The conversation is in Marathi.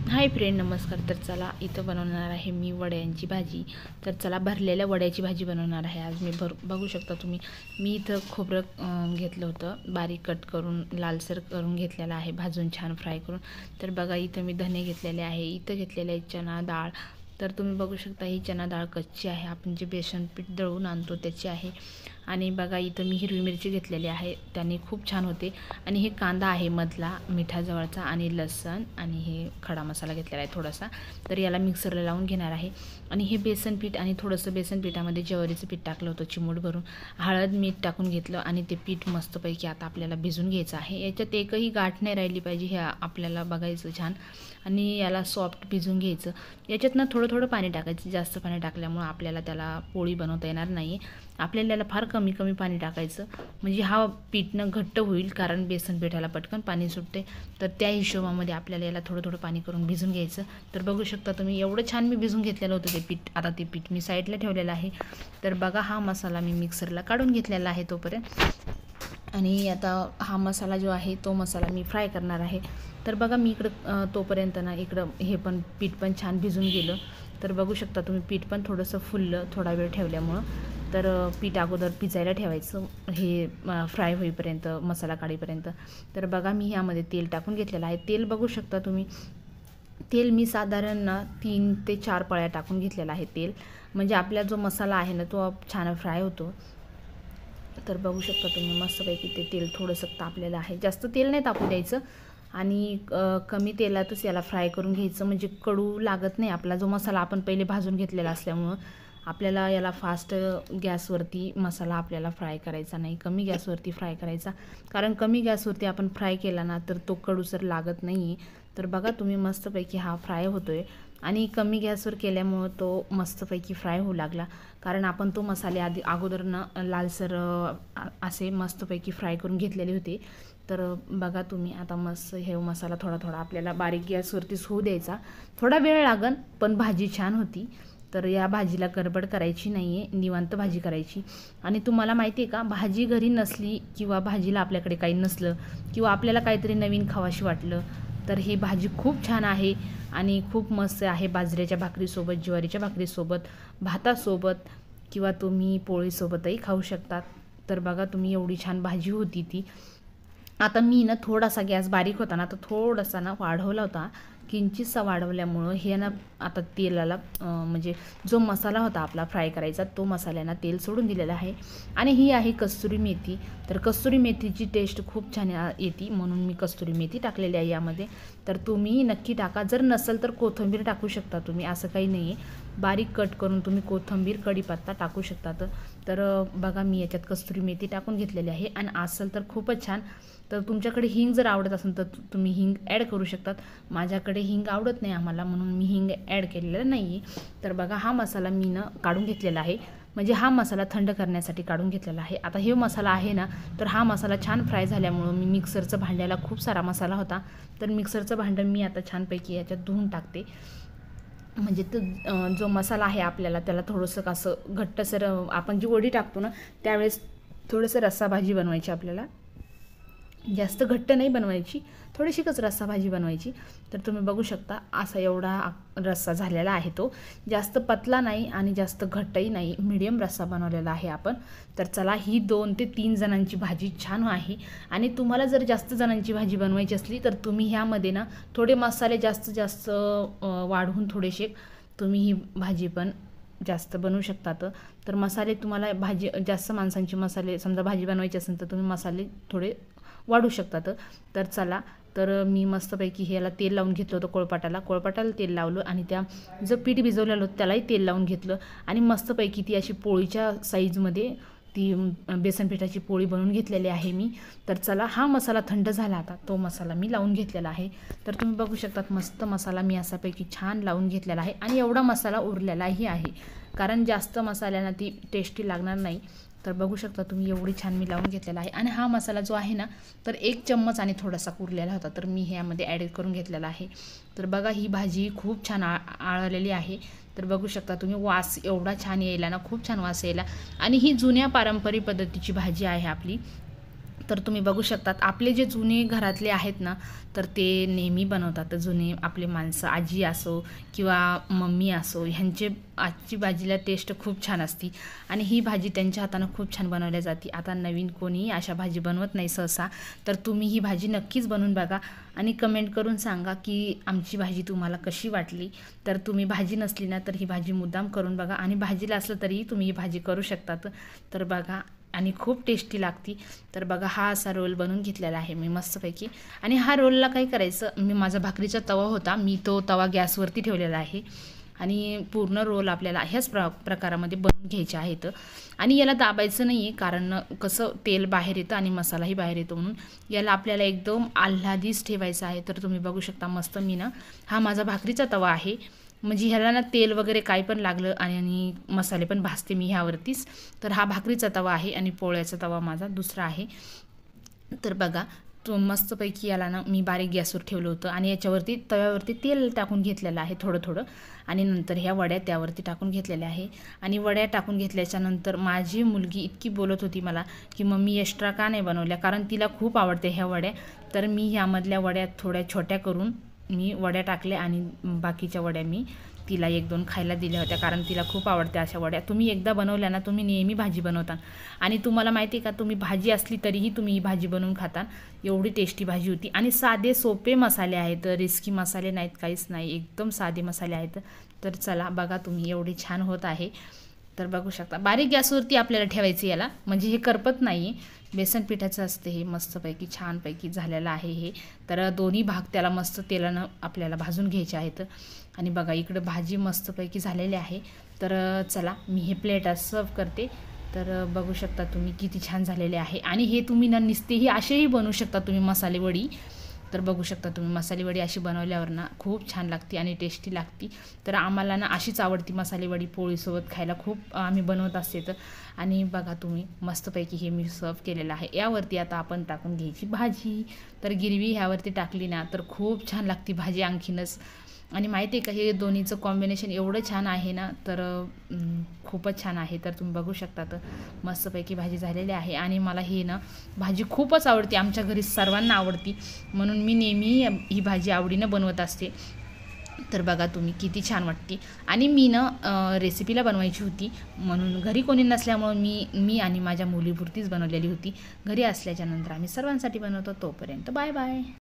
हाय फ्रेंड, नमस्कार. तर चला इथं बनवणार आहे मी वड्यांची भाजी. तर चला भरलेल्या वड्याची भाजी बनवणार आहे आज मी. बघू शकता तुम्ही, मी इथं खोबरं घेतलं होतं, बारीक कट करून लालसर करून घेतलेलं आहे, भाजून छान फ्राय करून. तर बघा इथं मी धने घेतलेले आहे, इथं घेतलेले आहे चणा डाळ. तर तुम्ही बघू शकता ही चणा डाळ कच्ची आहे, आपण जे बेसन पीठ दळून आणतो त्याची आहे. आणि बघा इथं मी हिरवी मिरची घेतलेली आहे, त्याने खूप छान होते. आणि हे कांदा आहे मधला मिठाजवळचा, आणि लसण, आणि हे खडा मसाला घेतलेला आहे थोडासा. तर याला मिक्सरला लावून घेणार आहे. आणि हे बेसन पीठ, आणि थोडंसं बेसन पिठामध्ये ज्वारीचं पीठ टाकलं होतं चिमूट भरून, हळद मीठ टाकून घेतलं. आणि ते पीठ मस्तपैकी आता आपल्याला भिजून घ्यायचं आहे. याच्यात एकही गाठ नाही राहिली पाहिजे, हे आपल्याला बघायचं छान. आणि याला सॉफ्ट भिजून घ्यायचं. याच्यात ना थोडं थोडं पाणी टाकायचं, जास्त पाणी टाकल्यामुळं आपल्याला त्याला पोळी बनवता येणार नाही. आपल्याला याला फार कमी कमी पाणी टाकायचं, म्हणजे हा पीठनं घट्ट होईल, कारण बेसन पिठाला पटकन पाणी सुटते. तर त्या हिशोबामध्ये आपल्याला याला थोडं थोडं पाणी करून भिजून घ्यायचं. तर बघू शकता तुम्ही, एवढं छान मी भिजून घेतलेलं होतं ते पीठ. आता ते पीठ मी साईडला ठेवलेलं आहे. तर बघा हा मसाला मी मिक्सरला काढून घेतलेला आहे तोपर्यंत. आणि आता हा मसाला जो आहे तो मसाला मी फ्राय करणार आहे. तर बघा मी इकडं तोपर्यंत ना इकडं हे पण पीठ पण छान भिजून गेलं. तर बघू शकता तुम्ही, पीठ पण थोडंसं फुललं थोडा वेळ ठेवल्यामुळं. तर पीठ अगोदर भिजायला ठेवायचं हे फ्राय होईपर्यंत, मसाला काढीपर्यंत. तर बघा मी ह्यामध्ये तेल टाकून घेतलेलं आहे. तेल बघू शकता तुम्ही, तेल मी साधारण ना 3 ते 4 पळ्या टाकून घेतलेला आहे तेल, म्हणजे आपला जो मसाला आहे ना तो छान फ्राय होतो. तर बघू शकता तुम्ही मस्तपैकी ते तेल थोडंसं तापलेलं आहे, जास्त तेल नाही तापू द्यायचं. आणि कमी तेलातच याला फ्राय करून घ्यायचं, म्हणजे कडू लागत नाही. आपला जो मसाला आपण पहिले भाजून घेतलेला असल्यामुळं आपल्याला याला फास्ट गॅसवरती मसाला आपल्याला फ्राय करायचा नाही, कमी गॅसवरती फ्राय करायचा. कारण कमी गॅसवरती आपण फ्राय केला ना तर तो कडूसर लागत नाही. तर बघा तुम्ही मस्तपैकी हा फ्राय होतो आहे. आणि कमी गॅसवर केल्यामुळं तो मस्तपैकी फ्राय होऊ लागला, कारण आपण तो मसाले अगोदर लालसर असे मस्तपैकी फ्राय करून घेतलेले होते. तर बघा तुम्ही आता मस्त हे मसाला थोडा थोडा आपल्याला बारीक गॅसवरतीच होऊ द्यायचा. थोडा वेळ लागन, पण भाजी छान होती. तर या भाजीला गडबड करायची नाही आहे, निवांत भाजी करायची. आणि तुम्हाला माहिती आहे का, भाजी घरी नसली किंवा भाजीला आपल्याकडे काही नसलं, किंवा आपल्याला काहीतरी नवीन खावाशी वाटलं, तर ही भाजी खूप छान आहे आणि खूप मस्त आहे. बाजरीच्या भाकरीसोबत, ज्वारीच्या भाकरीसोबत, भातासोबत, किंवा तुम्ही पोळीसोबतही खाऊ शकतात. तर बघा तुम्ही, एवढी छान भाजी होती ती. आता मी ना थोडासा गॅस बारीक होता ना, तर थोडासा ना वाढवला होता, किंचितसा वाढवल्यामुळं हे ना आता तेलाला म्हणजे जो मसाला होता आपला फ्राय करायचा तो मसाल्यानं तेल सोडून दिलेला आहे. आणि ही आहे कस्तुरी मेथी. तर कस्तुरी मेथीची टेस्ट खूप छान येते, म्हणून मी कस्तुरी मेथी टाकलेली आहे यामध्ये. तर तुम्ही नक्की टाका, जर नसेल तर कोथिंबीर टाकू शकता तुम्ही, असं काही नाही आहे. बारीक कट करून तुम्ही कोथिंबीर, कढीपत्ता टाकू शकतात. तर बघा मी याच्यात कस्तुरी मेथी टाकून घेतलेली आहे. आणि असेल तर खूपच छान. तर तुमच्याकडे हिंग जर आवडत असेल तर तुम्ही हिंग ॲड करू शकतात. माझ्याकडे हिंग आवडत नाही आम्हाला, म्हणून मी हिंग ॲड केलेलं नाही आहे. तर बघा हा मसाला मी काढून घेतलेला आहे, म्हणजे हा मसाला थंड करण्यासाठी काढून घेतलेला आहे. आता हे मसाला आहे ना, तर हा मसाला छान फ्राय झाल्यामुळं मी मिक्सरचं भांड्याला खूप सारा मसाला होता, तर मिक्सरचं भांडं मी आता छानपैकी याच्यात धुवून टाकते. म्हणजे तो जो मसाला आहे आपल्याला त्याला थोडंसं असं घट्टसर, आपण जी वडी टाकतो ना त्यावेळेस थोडंसं रस्साभाजी बनवायची आपल्याला, जास्त घट्ट नाही बनवायची, थोडीशीच रस्सा भाजी बनवायची. तर तुम्ही बघू शकता असा एवढा रस्सा झालेला आहे, तो जास्त पतला नाही आणि जास्त घट्टही नाही, मीडियम रस्सा बनवलेला आहे आपण. तर चला, ही 2 ते 3 जणांची भाजी छान आहे. आणि तुम्हाला जर जास्त जणांची भाजी बनवायची असली तर तुम्ही ह्यामध्ये ना थोडे मसाले जास्त जास्त वाढवून थोडेसे तुम्ही ही भाजी पण जास्त बनवू शकतात. तर मसाले तुम्हाला भाजी जास्त माणसांची मसाले समजा भाजी बनवायची असेल तर तुम्ही मसाले थोडे वाढू शकतात. तर चला, तर मी मस्तपैकी ह्याला तेल लावून घेतलं होतं, कोळपाटाला तेल लावलं, आणि त्या जो पीठ भिजवलेलं होतं त्यालाही तेल लावून घेतलं. आणि मस्तपैकी ती अशी पोळीच्या साईजमध्ये ती बेसन पिठाची पोळी बनवून घेतलेली आहे मी. तर चला, हा मसाला थंड झाला, आता तो मसाला मी लावून घेतलेला आहे. तर तुम्ही बघू शकतात मस्त मसाला मी असापैकी छान लावून घेतलेला आहे. आणि एवढा मसाला उरलेलाही आहे, कारण जास्त मसाल्यानं ती टेस्टी लागणार नाही. तर बघू शकता तुम्ही, एवढी छान मी लावून घेतलेला आहे. आणि हा मसाला जो आहे ना, तर 1 चम्मच आणि थोडासा उरलेला होता, तर मी ह्यामध्ये ॲड करून घेतलेला आहे. तर बघा ही भाजी खूप छान आळलेली आहे. तर बघू शकता तुम्ही, वास एवढा छान यायला ना, खूप छान वास यायला. आणि ही जुन्या पारंपरिक पद्धतीची भाजी आहे आपली. तर तुम्ही बघू शकतात आपले जे जुने घरातले आहेत ना, तर ते नेहमी बनवतात. जुने आपले माणसं, आजी असो किंवा मम्मी असो, ह्यांचे आजची भाजीला टेस्ट खूप छान असते आणि ही भाजी त्यांच्या हातानं खूप छान बनवली जाते. आता नवीन कोणी अशा भाजी बनवत नाही सहसा, तर तुम्ही ही भाजी नक्कीच बनवून बघा आणि कमेंट करून सांगा की आमची भाजी तुम्हाला कशी वाटली. तर तुम्ही भाजी नसली ना, तर ही भाजी मुद्दाम करून बघा आणि भाजीला असलं तरीही तुम्ही ही भाजी करू शकतात. तर बघा आणि खूप टेस्टी लागती. तर बघा हा असा रोल बनवून घेतलेला आहे मी मस्तपैकी. आणि हा रोलला काय करायचं, मी माझा भाकरीचा तवा होता, मी तो तवा गॅसवरती ठेवलेला आहे आणि पूर्ण रोल आपल्याला ह्याच प्रकारामध्ये बनवून घ्यायचे आहेत. आणि याला दाबायचं नाही आहे, कारण कसं तेल बाहेर येतं आणि मसालाही बाहेर येतो, म्हणून याला आपल्याला एकदम आल्हादीच ठेवायचं आहे. तर तुम्ही बघू शकता मस्त मी ना, हा माझा भाकरीचा तवा आहे, म्हणजे ह्याला ना तेल वगैरे काही पण लागलं आणि मसाले पण भाजते मी ह्यावरतीच. तर हा भाकरीचा तवा आहे आणि पोळ्याचा तवा माझा दुसरा आहे. तर बघा तो मस्तपैकी याला ना मी बारीक गॅसवर ठेवलं होतं आणि याच्यावरती तव्यावरती तेल टाकून घेतलेलं आहे थोडं थोडं. आणि नंतर ह्या वड्या त्यावरती टाकून घेतलेल्या आहे. आणि वड्या टाकून घेतल्याच्यानंतर माझी मुलगी इतकी बोलत होती मला की मम्मी एक्स्ट्रा का नाही बनवल्या, कारण तिला खूप आवडते ह्या वड्या. तर मी ह्यामधल्या वड्या थोड्या छोट्या करून मी वड्या टाकल्या आणि बाकीच्या वड्या मी तिला 1-2 खायला दिल्या होत्या, कारण तिला खूप आवडते अशा वड्या. तुम्ही एकदा बनवल्या ना, तुम्ही नेहमी भाजी बनवता आणि तुम्हाला माहिती आहे का, तुम्ही भाजी असली तरीही तुम्ही ही भाजी बनवून खाता. एवढी टेस्टी भाजी होती आणि साधे सोपे मसाले आहेत, रिस्की मसाले नाहीत, काहीच नाही, एकदम साधे मसाले आहेत. तर चला बघा तुम्ही, एवढी छान होत आहे. तर बघू शकता बारीक गॅसवरती आपल्याला ठेवायचं याला, म्हणजे हे करपत नाही, बेसन पिठाचं असते हे. मस्तपैकी छानपैकी झालेलं आहे हे. तर दोन्ही भाग त्याला मस्त तेलानं आपल्याला भाजून घ्यायचे आहेत. आणि बघा इकडं भाजी मस्तपैकी झालेली आहे. तर चला मी हे प्लेटात सर्व करते. तर बघू शकता तुम्ही किती छान झालेले आहे. आणि हे तुम्ही ना नुसतेही असेही बनवू शकता तुम्ही मसाले वडी. तर बघू शकता तुम्ही मसाले वडी अशी बनवल्यावर ना खूप छान लागते आणि टेस्टी लागते. तर आम्हाला ना अशीच आवडती मसाले वडी पोळीसोबत खायला, खूप आम्ही बनवत असते. तर आणि बघा तुम्ही मस्तपैकी हे मी सर्व केलेलं आहे. यावरती आता आपण टाकून घ्यायची भाजी. तर गिरवी ह्यावरती टाकली ना तर खूप छान लागते भाजी आणखीनच. आणि माहिती आहे का, हे दोन्हीचं कॉम्बिनेशन एवढं छान आहे ना, तर खूपच छान आहे. तर तुम्ही बघू शकता तर मस्तपैकी भाजी झालेली आहे. आणि मला ही ना भाजी खूपच आवडते, आमच्या घरी सर्वांना आवडती, म्हणून मी नेहमी ही भाजी आवडीनं बनवत असते. तर बघा तुम्ही किती छान वाटते. आणि मी ना रेसिपीला बनवायची होती, म्हणून घरी कोणी नसल्यामुळं मी आणि माझ्या मुलीपुरतीच बनवलेली होती. घरी असल्याच्यानंतर आम्ही सर्वांसाठी बनवतो. तोपर्यंत बाय बाय.